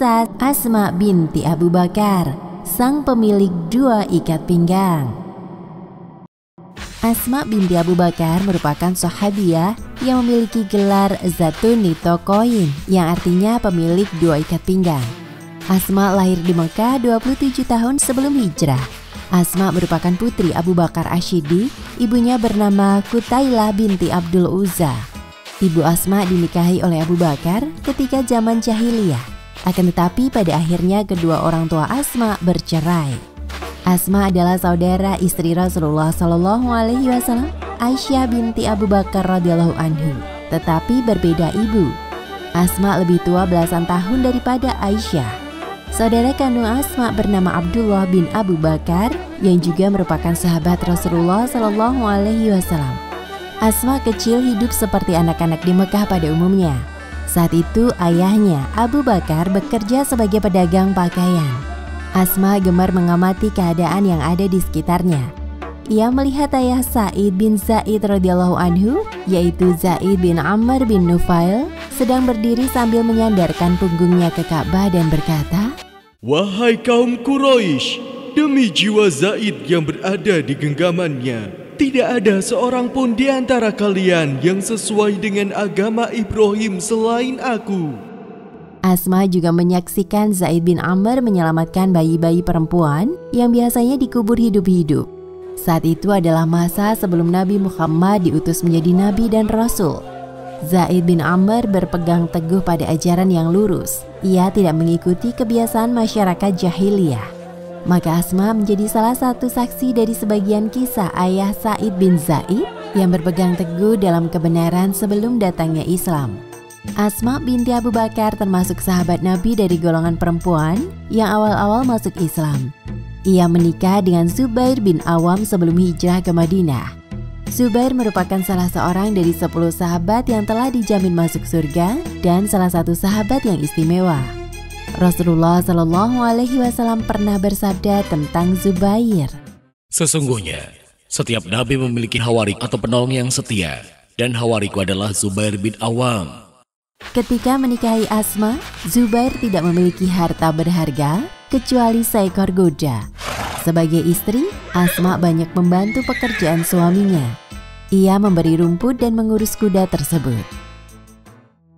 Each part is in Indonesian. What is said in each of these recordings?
Kisah Asma binti Abu Bakar, sang pemilik dua ikat pinggang. Asma binti Abu Bakar merupakan sahabiah yang memiliki gelar Zatun Nitokoin, yang artinya pemilik dua ikat pinggang. Asma lahir di Mekah 27 tahun sebelum hijrah. Asma merupakan putri Abu Bakar Asyidi, ibunya bernama Kutailah binti Abdul Uzza. Ibu Asma dinikahi oleh Abu Bakar ketika zaman jahiliyah. Akan tetapi pada akhirnya kedua orang tua Asma bercerai. Asma adalah saudara istri Rasulullah Shallallahu Alaihi Wasallam, Aisyah binti Abu Bakar radhiyallahu anhu, tetapi berbeda ibu. Asma lebih tua belasan tahun daripada Aisyah. Saudara kandung Asma bernama Abdullah bin Abu Bakar, yang juga merupakan sahabat Rasulullah Shallallahu Alaihi Wasallam. Asma kecil hidup seperti anak-anak di Mekah pada umumnya. Saat itu ayahnya Abu Bakar bekerja sebagai pedagang pakaian. Asma gemar mengamati keadaan yang ada di sekitarnya. Ia melihat ayah Sa'id bin Zaid radhiyallahu anhu, yaitu Zaid bin Amr bin Nufail, sedang berdiri sambil menyandarkan punggungnya ke Ka'bah dan berkata, "Wahai kaum Quraisy, demi jiwa Zaid yang berada di genggamannya, tidak ada seorang pun di antara kalian yang sesuai dengan agama Ibrahim selain aku." Asma juga menyaksikan Zaid bin Amr menyelamatkan bayi-bayi perempuan yang biasanya dikubur hidup-hidup. Saat itu adalah masa sebelum Nabi Muhammad diutus menjadi Nabi dan Rasul. Zaid bin Amr berpegang teguh pada ajaran yang lurus. Ia tidak mengikuti kebiasaan masyarakat jahiliyah. Maka Asma menjadi salah satu saksi dari sebagian kisah ayah Sa'id bin Zaid yang berpegang teguh dalam kebenaran sebelum datangnya Islam. Asma binti Abu Bakar termasuk sahabat Nabi dari golongan perempuan yang awal-awal masuk Islam. Ia menikah dengan Zubair bin Awam sebelum hijrah ke Madinah. Zubair merupakan salah seorang dari 10 sahabat yang telah dijamin masuk surga dan salah satu sahabat yang istimewa. Rasulullah Shallallahu Alaihi Wasallam pernah bersabda tentang Zubair, "Sesungguhnya setiap nabi memiliki hawarik atau penolong yang setia, dan hawariku adalah Zubair bin Awam." Ketika menikahi Asma, Zubair tidak memiliki harta berharga kecuali seekor kuda. Sebagai istri, Asma banyak membantu pekerjaan suaminya. Ia memberi rumput dan mengurus kuda tersebut.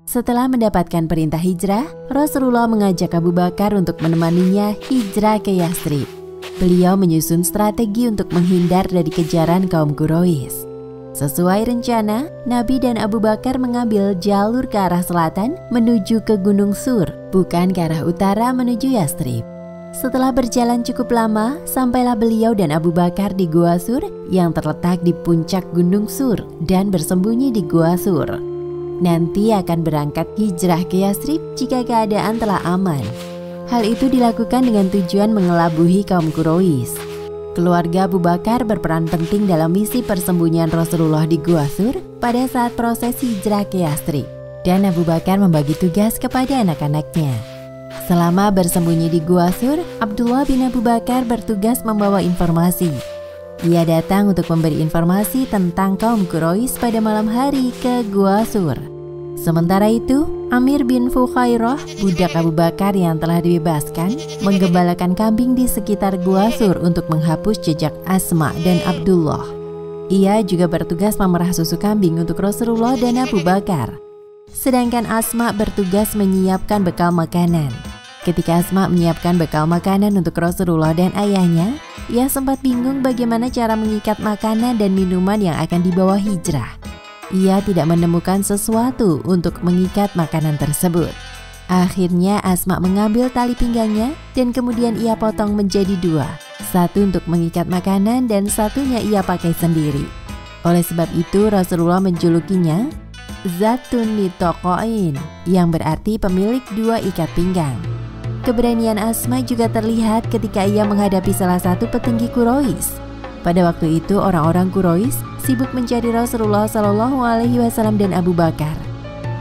Setelah mendapatkan perintah hijrah, Rasulullah mengajak Abu Bakar untuk menemaninya hijrah ke Yathrib. Beliau menyusun strategi untuk menghindar dari kejaran kaum Quraisy. Sesuai rencana, Nabi dan Abu Bakar mengambil jalur ke arah selatan menuju ke Gunung Sur, bukan ke arah utara menuju Yathrib. Setelah berjalan cukup lama, sampailah beliau dan Abu Bakar di Gua Sur yang terletak di puncak Gunung Sur dan bersembunyi di Gua Sur. Nanti akan berangkat hijrah ke Yathrib jika keadaan telah aman. Hal itu dilakukan dengan tujuan mengelabuhi kaum Quraisy. Keluarga Abu Bakar berperan penting dalam misi persembunyian Rasulullah di Gua Sur pada saat proses hijrah ke Yathrib, dan Abu Bakar membagi tugas kepada anak-anaknya. Selama bersembunyi di Gua Sur, Abdullah bin Abu Bakar bertugas membawa informasi. Ia datang untuk memberi informasi tentang kaum Quraisy pada malam hari ke Gua Sur. Sementara itu, Amir bin Fukhairah, budak Abu Bakar yang telah dibebaskan, menggembalakan kambing di sekitar Gua Sur untuk menghapus jejak Asma dan Abdullah. Ia juga bertugas memerah susu kambing untuk Rasulullah dan Abu Bakar. Sedangkan Asma bertugas menyiapkan bekal makanan. Ketika Asma menyiapkan bekal makanan untuk Rasulullah dan ayahnya, ia sempat bingung bagaimana cara mengikat makanan dan minuman yang akan dibawa hijrah. Ia tidak menemukan sesuatu untuk mengikat makanan tersebut. Akhirnya Asma mengambil tali pinggangnya dan kemudian ia potong menjadi 2. Satu untuk mengikat makanan dan satunya ia pakai sendiri. Oleh sebab itu Rasulullah menjulukinya Zatun Nitokoin, yang berarti pemilik 2 ikat pinggang. Keberanian Asma juga terlihat ketika ia menghadapi salah satu petinggi Quraisy. Pada waktu itu orang-orang Quraisy sibuk mencari Rasulullah Shallallahu Alaihi Wasallam dan Abu Bakar.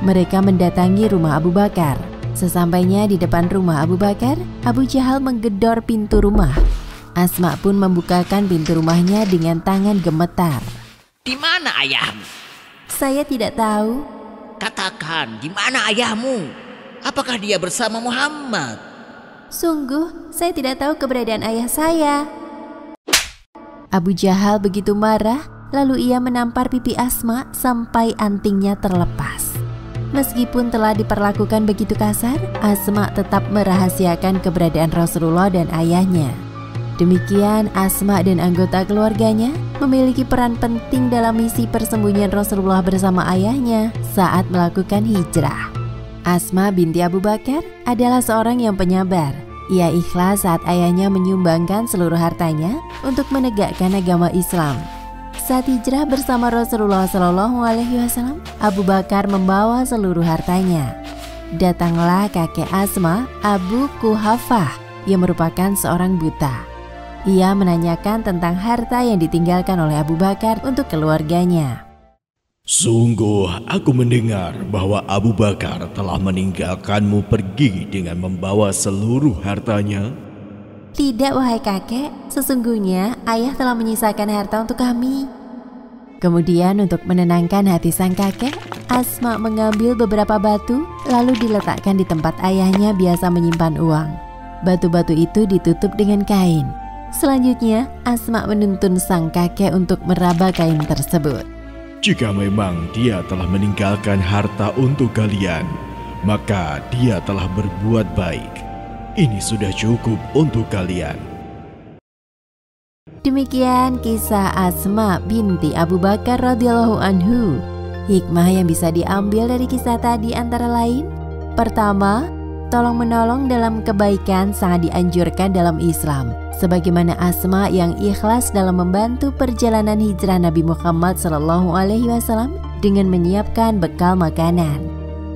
Mereka mendatangi rumah Abu Bakar. Sesampainya di depan rumah Abu Bakar, Abu Jahal menggedor pintu rumah. Asma pun membukakan pintu rumahnya dengan tangan gemetar. "Di mana ayahmu?" "Saya tidak tahu." "Katakan, di mana ayahmu?" Apakah dia bersama Muhammad? Sungguh, saya tidak tahu keberadaan ayah saya. Abu Jahal begitu marah, lalu ia menampar pipi Asma sampai antingnya terlepas. Meskipun telah diperlakukan begitu kasar, Asma tetap merahasiakan keberadaan Rasulullah dan ayahnya. Demikian Asma dan anggota keluarganya memiliki peran penting dalam misi persembunyian Rasulullah bersama ayahnya saat melakukan hijrah. Asma binti Abu Bakar adalah seorang yang penyabar. Ia ikhlas saat ayahnya menyumbangkan seluruh hartanya untuk menegakkan agama Islam. Saat hijrah bersama Rasulullah SAW, Abu Bakar membawa seluruh hartanya. Datanglah kakek Asma, Abu Kuhafah, yang merupakan seorang buta. Ia menanyakan tentang harta yang ditinggalkan oleh Abu Bakar untuk keluarganya. Sungguh aku mendengar bahwa Abu Bakar telah meninggalkanmu pergi dengan membawa seluruh hartanya. Tidak, wahai kakek, sesungguhnya ayah telah menyisakan harta untuk kami. Kemudian untuk menenangkan hati sang kakek, Asma mengambil beberapa batu lalu diletakkan di tempat ayahnya biasa menyimpan uang. Batu-batu itu ditutup dengan kain. Selanjutnya, Asma menuntun sang kakek untuk meraba kain tersebut. Jika memang dia telah meninggalkan harta untuk kalian, maka dia telah berbuat baik. Ini sudah cukup untuk kalian. Demikian kisah Asma binti Abu Bakar radhiyallahu anhu. Hikmah yang bisa diambil dari kisah tadi antara lain: pertama, tolong-menolong dalam kebaikan sangat dianjurkan dalam Islam, sebagaimana Asma yang ikhlas dalam membantu perjalanan hijrah Nabi Muhammad SAW dengan menyiapkan bekal makanan.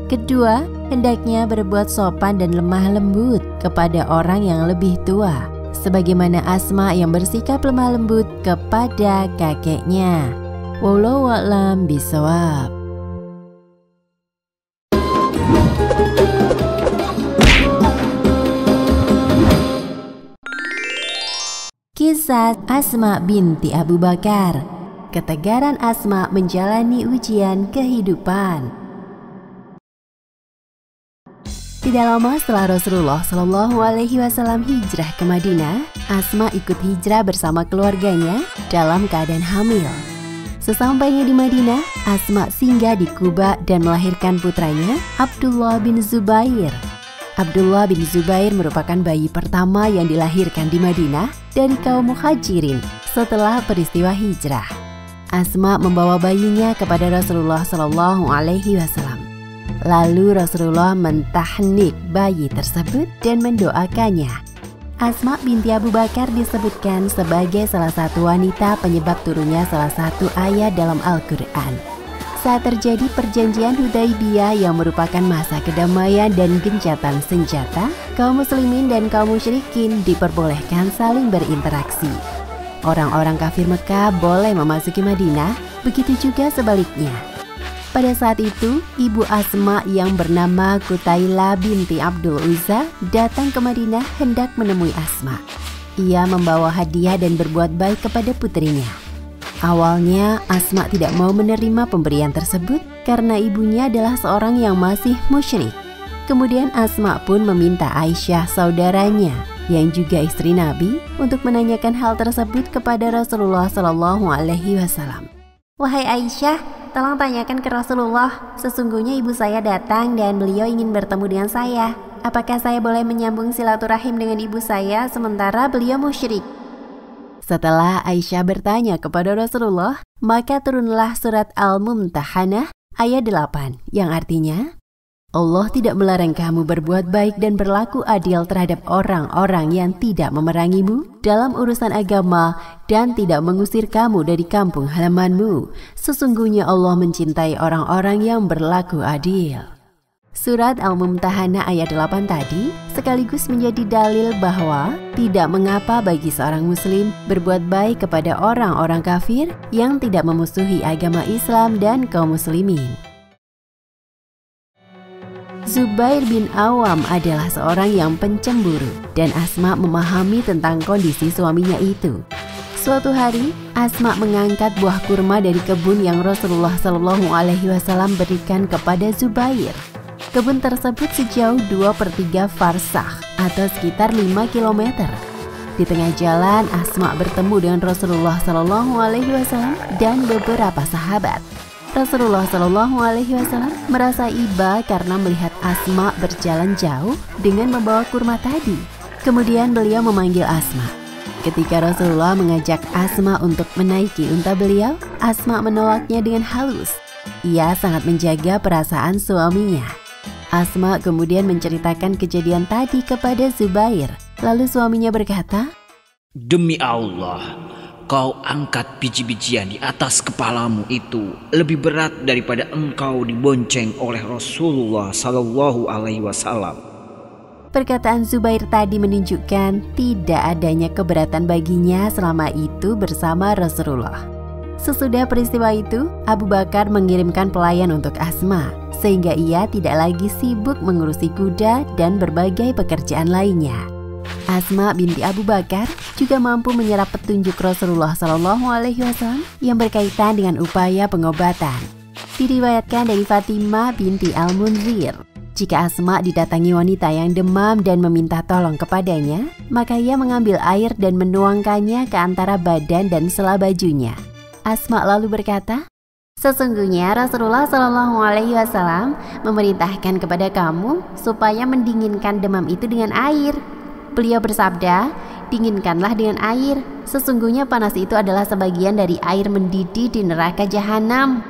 Kedua, hendaknya berbuat sopan dan lemah lembut kepada orang yang lebih tua, sebagaimana Asma yang bersikap lemah lembut kepada kakeknya. Wallahu a'lam bishawab. Kisah Asma binti Abu Bakar. Ketegaran Asma menjalani ujian kehidupan. Tidak lama setelah Rasulullah SAW hijrah ke Madinah, Asma ikut hijrah bersama keluarganya dalam keadaan hamil. Sesampainya di Madinah, Asma singgah di Quba dan melahirkan putranya, Abdullah bin Zubair. Abdullah bin Zubair merupakan bayi pertama yang dilahirkan di Madinah dari kaum muhajirin setelah peristiwa hijrah. Asma membawa bayinya kepada Rasulullah SAW. Lalu Rasulullah mentahnik bayi tersebut dan mendoakannya. Asma binti Abu Bakar disebutkan sebagai salah satu wanita penyebab turunnya salah satu ayat dalam Al-Quran. Saat terjadi perjanjian Hudaibiyah yang merupakan masa kedamaian dan gencatan senjata, kaum muslimin dan kaum musyrikin diperbolehkan saling berinteraksi. Orang-orang kafir Mekah boleh memasuki Madinah, begitu juga sebaliknya. Pada saat itu, ibu Asma yang bernama Qutailah binti Abdul Uzza datang ke Madinah hendak menemui Asma. Ia membawa hadiah dan berbuat baik kepada putrinya. Awalnya, Asma tidak mau menerima pemberian tersebut karena ibunya adalah seorang yang masih musyrik. Kemudian Asma pun meminta Aisyah, saudaranya, yang juga istri Nabi, untuk menanyakan hal tersebut kepada Rasulullah SAW. Wahai Aisyah, tolong tanyakan ke Rasulullah, sesungguhnya ibu saya datang dan beliau ingin bertemu dengan saya. Apakah saya boleh menyambung silaturahim dengan ibu saya sementara beliau musyrik? Setelah Aisyah bertanya kepada Rasulullah, maka turunlah surat Al-Mumtahanah ayat 8 yang artinya, Allah tidak melarang kamu berbuat baik dan berlaku adil terhadap orang-orang yang tidak memerangimu dalam urusan agama dan tidak mengusir kamu dari kampung halamanmu. Sesungguhnya Allah mencintai orang-orang yang berlaku adil. Surat Al-Mumtahanah ayat 8 tadi sekaligus menjadi dalil bahwa tidak mengapa bagi seorang muslim berbuat baik kepada orang-orang kafir yang tidak memusuhi agama Islam dan kaum muslimin. Zubair bin Awam adalah seorang yang pencemburu dan Asma memahami tentang kondisi suaminya itu. Suatu hari, Asma mengangkat buah kurma dari kebun yang Rasulullah SAW berikan kepada Zubair. Kebun tersebut sejauh 2/3 farsakh atau sekitar 5 km. Di tengah jalan, Asma bertemu dengan Rasulullah SAW dan beberapa sahabat. Rasulullah SAW merasa iba karena melihat Asma berjalan jauh dengan membawa kurma tadi. Kemudian beliau memanggil Asma. Ketika Rasulullah mengajak Asma untuk menaiki unta beliau, Asma menolaknya dengan halus. Ia sangat menjaga perasaan suaminya. Asma kemudian menceritakan kejadian tadi kepada Zubair. Lalu suaminya berkata, Demi Allah, kau angkat biji-bijian di atas kepalamu itu lebih berat daripada engkau dibonceng oleh Rasulullah Sallallahu Alaihi Wasallam. Perkataan Zubair tadi menunjukkan tidak adanya keberatan baginya selama itu bersama Rasulullah. Sesudah peristiwa itu, Abu Bakar mengirimkan pelayan untuk Asma, sehingga ia tidak lagi sibuk mengurusi kuda dan berbagai pekerjaan lainnya. Asma binti Abu Bakar juga mampu menyerap petunjuk Rasulullah SAW yang berkaitan dengan upaya pengobatan. Diriwayatkan dari Fatimah binti Al-Munzir, jika Asma didatangi wanita yang demam dan meminta tolong kepadanya, maka ia mengambil air dan menuangkannya ke antara badan dan sela bajunya. Asma lalu berkata, Sesungguhnya Rasulullah SAW memerintahkan kepada kamu supaya mendinginkan demam itu dengan air. Beliau bersabda, dinginkanlah dengan air. Sesungguhnya panas itu adalah sebagian dari air mendidih di neraka jahanam.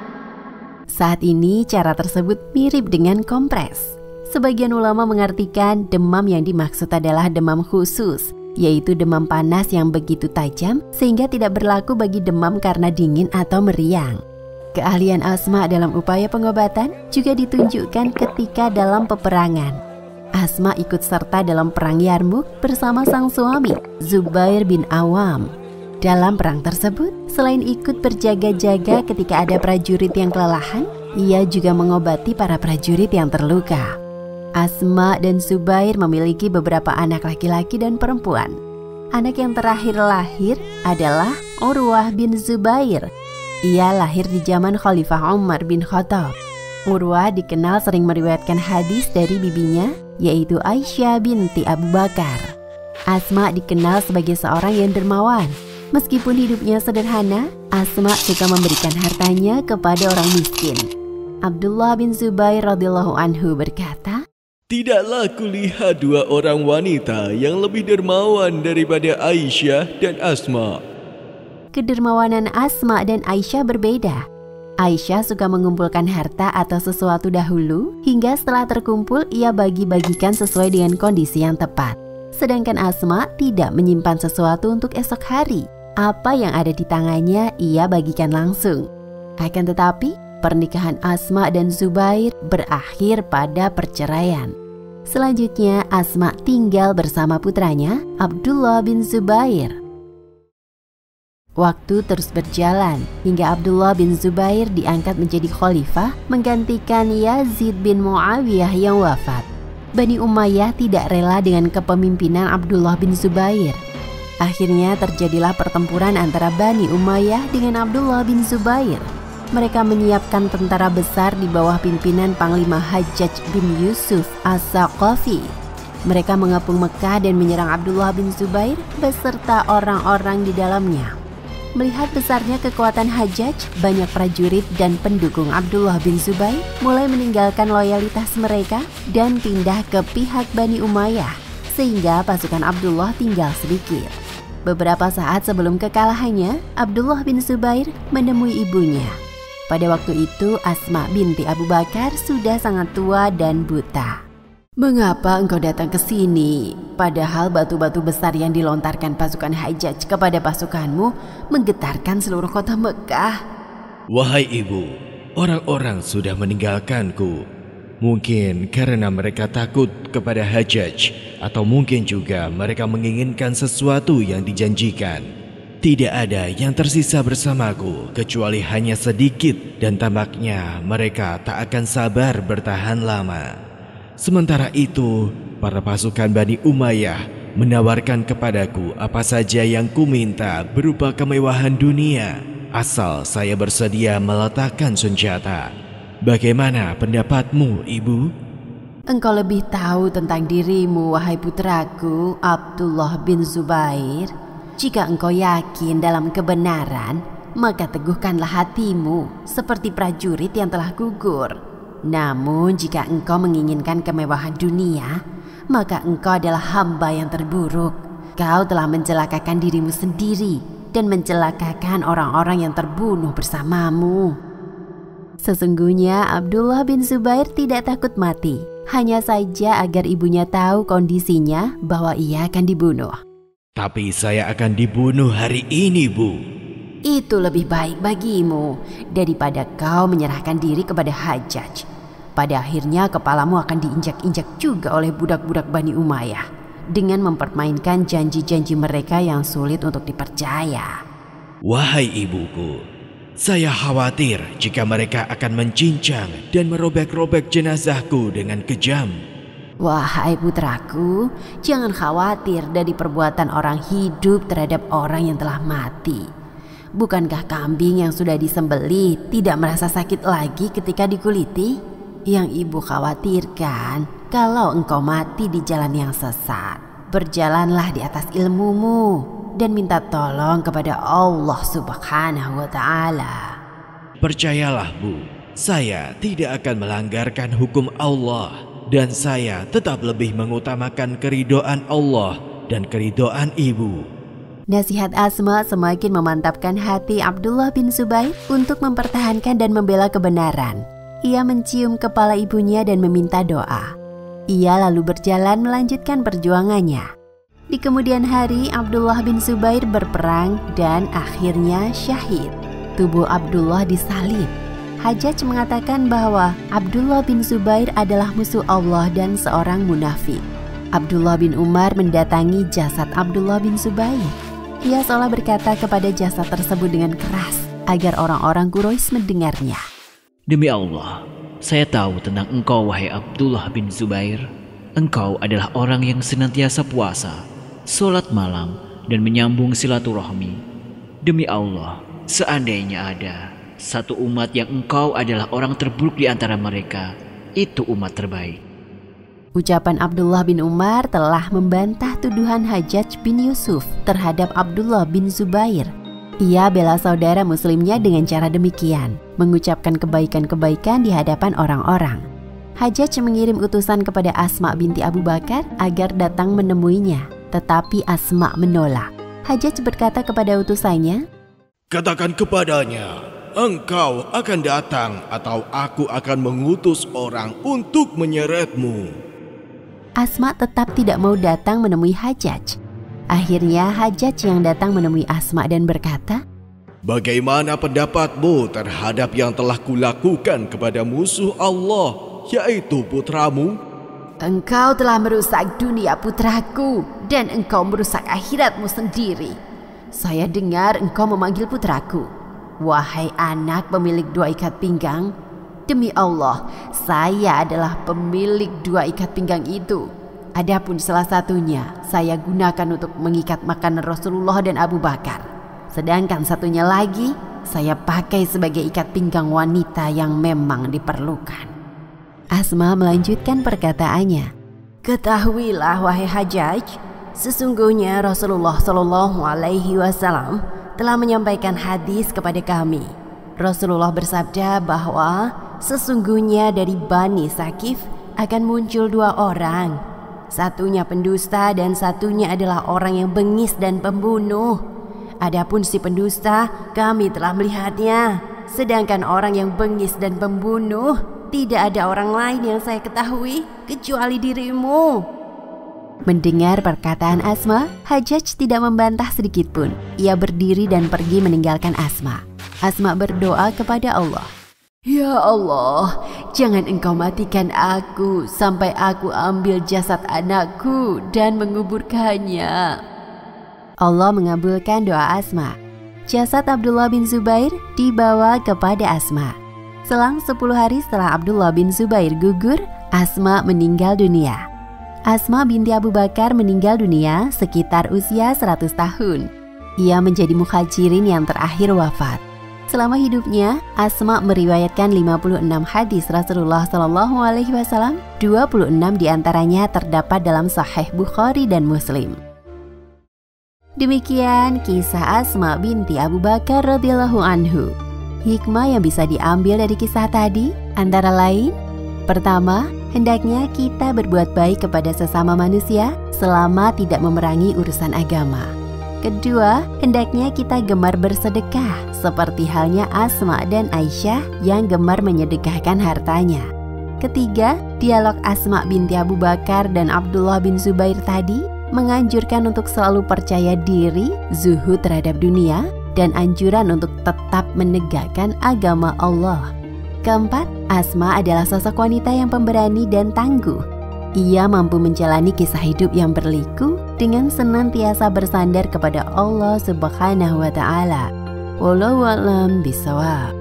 Saat ini cara tersebut mirip dengan kompres. Sebagian ulama mengartikan demam yang dimaksud adalah demam khusus, yaitu demam panas yang begitu tajam sehingga tidak berlaku bagi demam karena dingin atau meriang. Keahlian Asma dalam upaya pengobatan juga ditunjukkan ketika dalam peperangan. Asma ikut serta dalam perang Yarmuk bersama sang suami, Zubair bin Awam. Dalam perang tersebut, selain ikut berjaga-jaga ketika ada prajurit yang kelelahan, ia juga mengobati para prajurit yang terluka. Asma dan Zubair memiliki beberapa anak laki-laki dan perempuan. Anak yang terakhir lahir adalah Urwah bin Zubair. Ia lahir di zaman Khalifah Umar bin Khattab. Urwah dikenal sering meriwayatkan hadis dari bibinya, yaitu Aisyah binti Abu Bakar. Asma dikenal sebagai seorang yang dermawan. Meskipun hidupnya sederhana, Asma suka memberikan hartanya kepada orang miskin. Abdullah bin Zubair radhiyallahu anhu berkata, Tidaklah kulihat dua orang wanita yang lebih dermawan daripada Aisyah dan Asma. Kedermawanan Asma dan Aisyah berbeda. Aisyah suka mengumpulkan harta atau sesuatu dahulu, hingga setelah terkumpul ia bagi-bagikan sesuai dengan kondisi yang tepat. Sedangkan Asma tidak menyimpan sesuatu untuk esok hari. Apa yang ada di tangannya ia bagikan langsung. Akan tetapi, pernikahan Asma dan Zubair berakhir pada perceraian. Selanjutnya, Asma tinggal bersama putranya, Abdullah bin Zubair. Waktu terus berjalan hingga Abdullah bin Zubair diangkat menjadi khalifah menggantikan Yazid bin Muawiyah yang wafat. Bani Umayyah tidak rela dengan kepemimpinan Abdullah bin Zubair. Akhirnya terjadilah pertempuran antara Bani Umayyah dengan Abdullah bin Zubair. Mereka menyiapkan tentara besar di bawah pimpinan Panglima Hajjaj bin Yusuf As-Saqafi. Mereka mengepung Mekah dan menyerang Abdullah bin Zubair beserta orang-orang di dalamnya. Melihat besarnya kekuatan Hajjaj, banyak prajurit dan pendukung Abdullah bin Zubair mulai meninggalkan loyalitas mereka dan pindah ke pihak Bani Umayyah, sehingga pasukan Abdullah tinggal sedikit. Beberapa saat sebelum kekalahannya, Abdullah bin Zubair menemui ibunya. Pada waktu itu, Asma binti Abu Bakar sudah sangat tua dan buta. Mengapa engkau datang ke sini? Padahal batu-batu besar yang dilontarkan pasukan Hajjaj kepada pasukanmu menggetarkan seluruh kota Mekah. Wahai ibu, orang-orang sudah meninggalkanku. Mungkin karena mereka takut kepada Hajjaj, atau mungkin juga mereka menginginkan sesuatu yang dijanjikan. Tidak ada yang tersisa bersamaku kecuali hanya sedikit, dan tampaknya mereka tak akan sabar bertahan lama. Sementara itu, para pasukan Bani Umayyah menawarkan kepadaku apa saja yang kuminta berupa kemewahan dunia, asal saya bersedia meletakkan senjata. Bagaimana pendapatmu, ibu? Engkau lebih tahu tentang dirimu, wahai putraku Abdullah bin Zubair. Jika engkau yakin dalam kebenaran, maka teguhkanlah hatimu seperti prajurit yang telah gugur. Namun jika engkau menginginkan kemewahan dunia, maka engkau adalah hamba yang terburuk. Kau telah mencelakakan dirimu sendiri dan mencelakakan orang-orang yang terbunuh bersamamu. Sesungguhnya Abdullah bin Zubair tidak takut mati, hanya saja agar ibunya tahu kondisinya bahwa ia akan dibunuh. Tapi saya akan dibunuh hari ini, Bu. Itu lebih baik bagimu daripada kau menyerahkan diri kepada Hajjaj. Pada akhirnya kepalamu akan diinjak-injak juga oleh budak-budak Bani Umayyah dengan mempermainkan janji-janji mereka yang sulit untuk dipercaya. Wahai ibuku, saya khawatir jika mereka akan mencincang dan merobek-robek jenazahku dengan kejam. Wahai putraku, jangan khawatir dari perbuatan orang hidup terhadap orang yang telah mati. Bukankah kambing yang sudah disembelih tidak merasa sakit lagi ketika dikuliti? Yang ibu khawatirkan kalau engkau mati di jalan yang sesat. Berjalanlah di atas ilmumu dan minta tolong kepada Allah Subhanahu wa Ta'ala. Percayalah, Bu, saya tidak akan melanggarkan hukum Allah. Dan saya tetap lebih mengutamakan keridhaan Allah dan keridhaan ibu. Nasihat Asma semakin memantapkan hati Abdullah bin Zubair untuk mempertahankan dan membela kebenaran. Ia mencium kepala ibunya dan meminta doa. Ia lalu berjalan melanjutkan perjuangannya. Di kemudian hari, Abdullah bin Zubair berperang dan akhirnya syahid. Tubuh Abdullah disalib. Hajjaj mengatakan bahwa Abdullah bin Zubair adalah musuh Allah dan seorang munafik. Abdullah bin Umar mendatangi jasad Abdullah bin Zubair. Ia seolah berkata kepada jasad tersebut dengan keras agar orang-orang Quraisy mendengarnya. Demi Allah, saya tahu tentang engkau wahai Abdullah bin Zubair. Engkau adalah orang yang senantiasa puasa, sholat malam, dan menyambung silaturahmi. Demi Allah, seandainya ada satu umat yang engkau adalah orang terburuk di antara mereka, itu umat terbaik. Ucapan Abdullah bin Umar telah membantah tuduhan Hajjaj bin Yusuf terhadap Abdullah bin Zubair. Ia bela saudara muslimnya dengan cara demikian, mengucapkan kebaikan-kebaikan di hadapan orang-orang. Hajjaj mengirim utusan kepada Asma binti Abu Bakar agar datang menemuinya, tetapi Asma menolak. Hajjaj berkata kepada utusannya, "Katakan kepadanya, engkau akan datang atau aku akan mengutus orang untuk menyeretmu." Asma tetap tidak mau datang menemui Hajjaj. Akhirnya Hajjaj yang datang menemui Asma dan berkata, "Bagaimana pendapatmu terhadap yang telah kulakukan kepada musuh Allah, yaitu putramu?" "Engkau telah merusak dunia putraku dan engkau merusak akhiratmu sendiri. Saya dengar engkau memanggil putraku, 'Wahai anak pemilik 2 ikat pinggang,' demi Allah, saya adalah pemilik 2 ikat pinggang itu. Adapun salah satunya saya gunakan untuk mengikat makanan Rasulullah dan Abu Bakar. Sedangkan satunya lagi saya pakai sebagai ikat pinggang wanita yang memang diperlukan." Asma melanjutkan perkataannya, "Ketahuilah wahai Hajjaj, sesungguhnya Rasulullah SAW telah menyampaikan hadis kepada kami. Rasulullah bersabda bahwa sesungguhnya dari Bani Sakif akan muncul 2 orang. Satunya pendusta dan satunya adalah orang yang bengis dan pembunuh. Adapun si pendusta kami telah melihatnya. Sedangkan orang yang bengis dan pembunuh tidak ada orang lain yang saya ketahui kecuali dirimu." Mendengar perkataan Asma, Hajjaj tidak membantah sedikit pun. Ia berdiri dan pergi meninggalkan Asma. Asma berdoa kepada Allah, "Ya Allah, jangan engkau matikan aku sampai aku ambil jasad anakku dan menguburkannya." Allah mengabulkan doa Asma. Jasad Abdullah bin Zubair dibawa kepada Asma. Selang 10 hari setelah Abdullah bin Zubair gugur, Asma meninggal dunia. Asma binti Abu Bakar meninggal dunia sekitar usia 100 tahun. Ia menjadi muhajirin yang terakhir wafat. Selama hidupnya, Asma meriwayatkan 56 hadis Rasulullah SAW, 26 diantaranya terdapat dalam Sahih Bukhari dan Muslim. Demikian kisah Asma binti Abu Bakar radhiyallahu anhu. Hikmah yang bisa diambil dari kisah tadi antara lain: pertama, hendaknya kita berbuat baik kepada sesama manusia selama tidak memerangi urusan agama. Kedua, hendaknya kita gemar bersedekah seperti halnya Asma dan Aisyah yang gemar menyedekahkan hartanya. Ketiga, dialog Asma binti Abu Bakar dan Abdullah bin Zubair tadi menganjurkan untuk selalu percaya diri, zuhud terhadap dunia, dan anjuran untuk tetap menegakkan agama Allah. Keempat, Asma adalah sosok wanita yang pemberani dan tangguh. Ia mampu menjalani kisah hidup yang berliku dengan senantiasa bersandar kepada Allah Subhanahu wa Ta'ala. Wallahu a'lam bishawab.